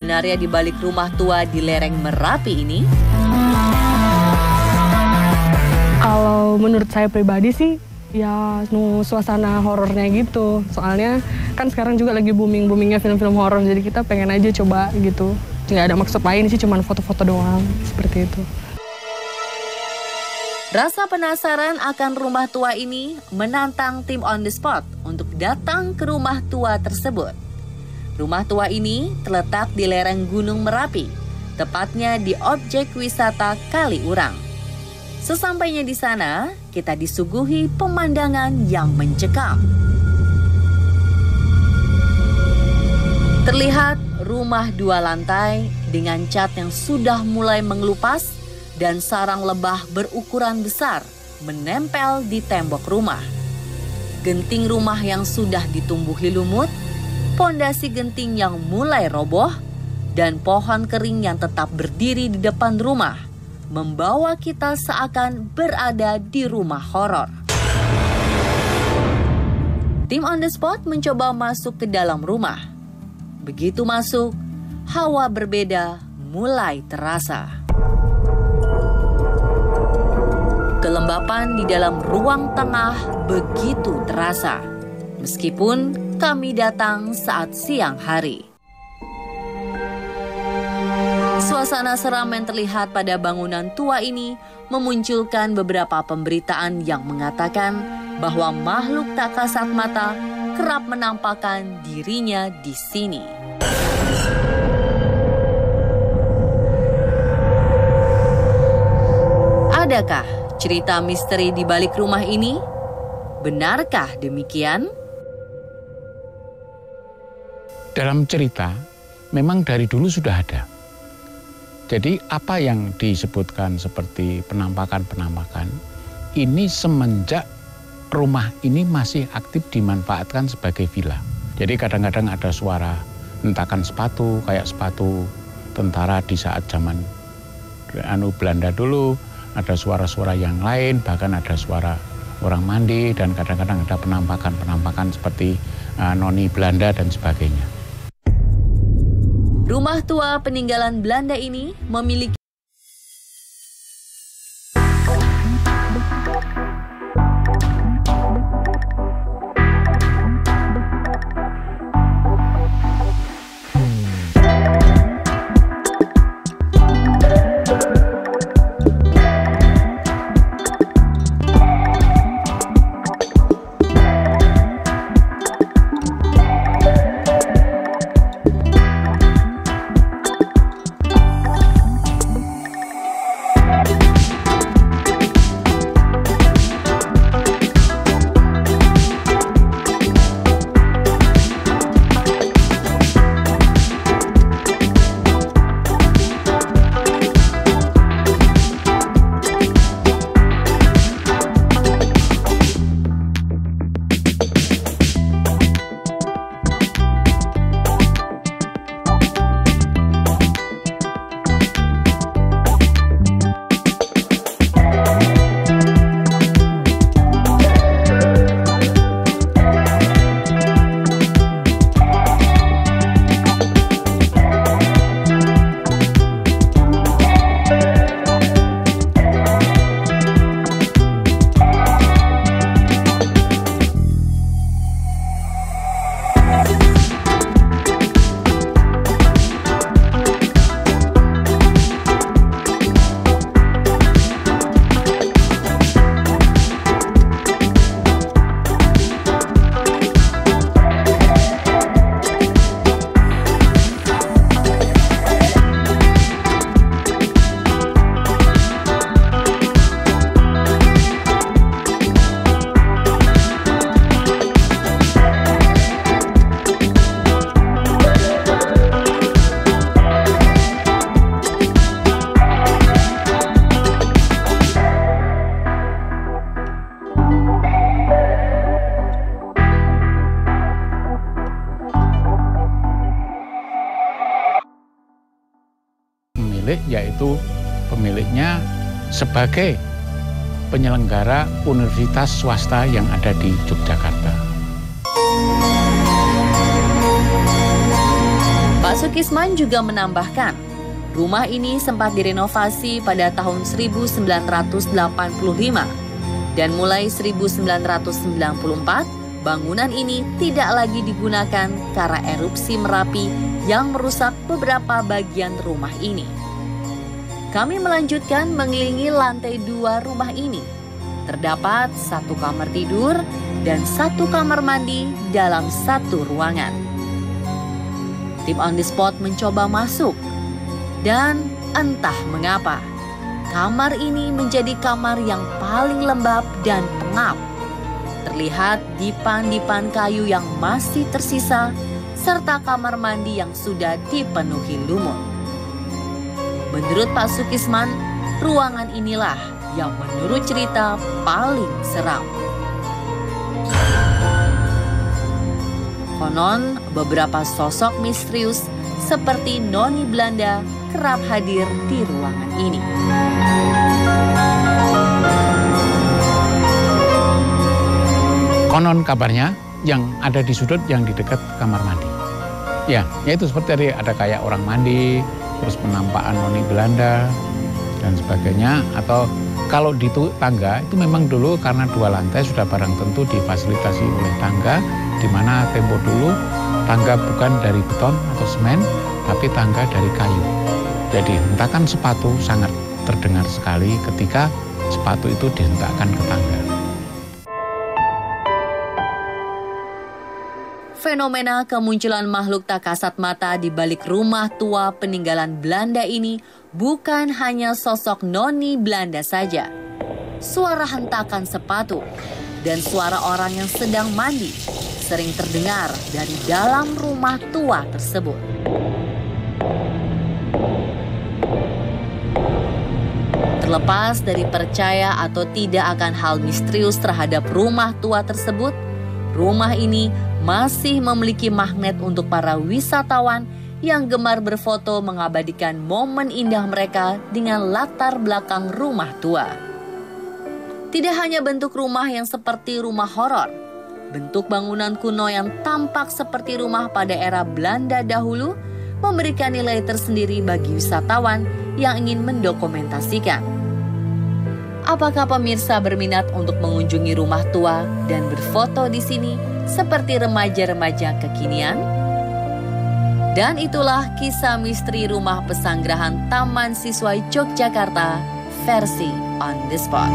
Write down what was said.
Sebenarnya di balik rumah tua di lereng Merapi ini? Kalau menurut saya pribadi sih, ya suasana horornya gitu. Soalnya kan sekarang juga lagi booming-boomingnya film-film horor, jadi kita pengen aja coba gitu. Nggak ada maksud lain sih, cuma foto-foto doang, seperti itu. Rasa penasaran akan rumah tua ini menantang tim On The Spot untuk datang ke rumah tua tersebut. Rumah tua ini terletak di lereng Gunung Merapi, tepatnya di objek wisata Kaliurang. Sesampainya di sana, kita disuguhi pemandangan yang mencekam. Terlihat rumah 2 lantai dengan cat yang sudah mulai mengelupas dan sarang lebah berukuran besar menempel di tembok rumah. Genting rumah yang sudah ditumbuhi lumut, pondasi genting yang mulai roboh, dan pohon kering yang tetap berdiri di depan rumah membawa kita seakan berada di rumah horor. Tim On The Spot mencoba masuk ke dalam rumah. Begitu masuk, hawa berbeda mulai terasa. Kelembapan di dalam ruang tengah begitu terasa, meskipun kami datang saat siang hari. Suasana seram yang terlihat pada bangunan tua ini memunculkan beberapa pemberitaan yang mengatakan bahwa makhluk tak kasat mata kerap menampakkan dirinya di sini. Adakah cerita misteri di balik rumah ini? Benarkah demikian? Dalam cerita, memang dari dulu sudah ada. Jadi apa yang disebutkan seperti penampakan-penampakan, ini semenjak rumah ini masih aktif dimanfaatkan sebagai villa. Jadi kadang-kadang ada suara hentakan sepatu, kayak sepatu tentara di saat zaman Belanda dulu, ada suara-suara yang lain, bahkan ada suara orang mandi, dan kadang-kadang ada penampakan-penampakan seperti noni Belanda dan sebagainya. Rumah tua peninggalan Belanda ini memiliki pemilik, yaitu pemiliknya sebagai penyelenggara universitas swasta yang ada di Yogyakarta. Pak Sukisman juga menambahkan, rumah ini sempat direnovasi pada tahun 1985 dan mulai 1994 bangunan ini tidak lagi digunakan karena erupsi Merapi yang merusak beberapa bagian rumah ini. Kami melanjutkan mengelilingi lantai 2 rumah ini. Terdapat 1 kamar tidur dan 1 kamar mandi dalam 1 ruangan. Tim on the spot mencoba masuk dan entah mengapa kamar ini menjadi kamar yang paling lembab dan pengap. Terlihat dipan-dipan kayu yang masih tersisa, serta kamar mandi yang sudah dipenuhi lumut. Menurut Pak Sukisman, ruangan inilah yang menurut cerita paling seram. Konon, beberapa sosok misterius seperti Noni Belanda kerap hadir di ruangan ini. Konon kabarnya yang ada di sudut yang di dekat kamar mandi. Ya itu seperti tadi ada kayak orang mandi, terus penampakan Noni Belanda dan sebagainya. Atau kalau di tangga itu memang dulu karena 2 lantai sudah barang tentu difasilitasi oleh tangga, di mana tempo dulu tangga bukan dari beton atau semen, tapi tangga dari kayu. Jadi hentakan sepatu sangat terdengar sekali ketika sepatu itu dihentakkan ke tangga. Fenomena kemunculan makhluk tak kasat mata di balik rumah tua peninggalan Belanda ini bukan hanya sosok Noni Belanda saja. Suara hentakan sepatu dan suara orang yang sedang mandi sering terdengar dari dalam rumah tua tersebut. Terlepas dari percaya atau tidak akan hal misterius terhadap rumah tua tersebut, rumah ini masih memiliki magnet untuk para wisatawan yang gemar berfoto mengabadikan momen indah mereka dengan latar belakang rumah tua. Tidak hanya bentuk rumah yang seperti rumah horor, bentuk bangunan kuno yang tampak seperti rumah pada era Belanda dahulu memberikan nilai tersendiri bagi wisatawan yang ingin mendokumentasikan. Apakah pemirsa berminat untuk mengunjungi rumah tua dan berfoto di sini seperti remaja-remaja kekinian? Dan itulah kisah misteri rumah pesanggerahan Taman Siswa Yogyakarta versi On The Spot.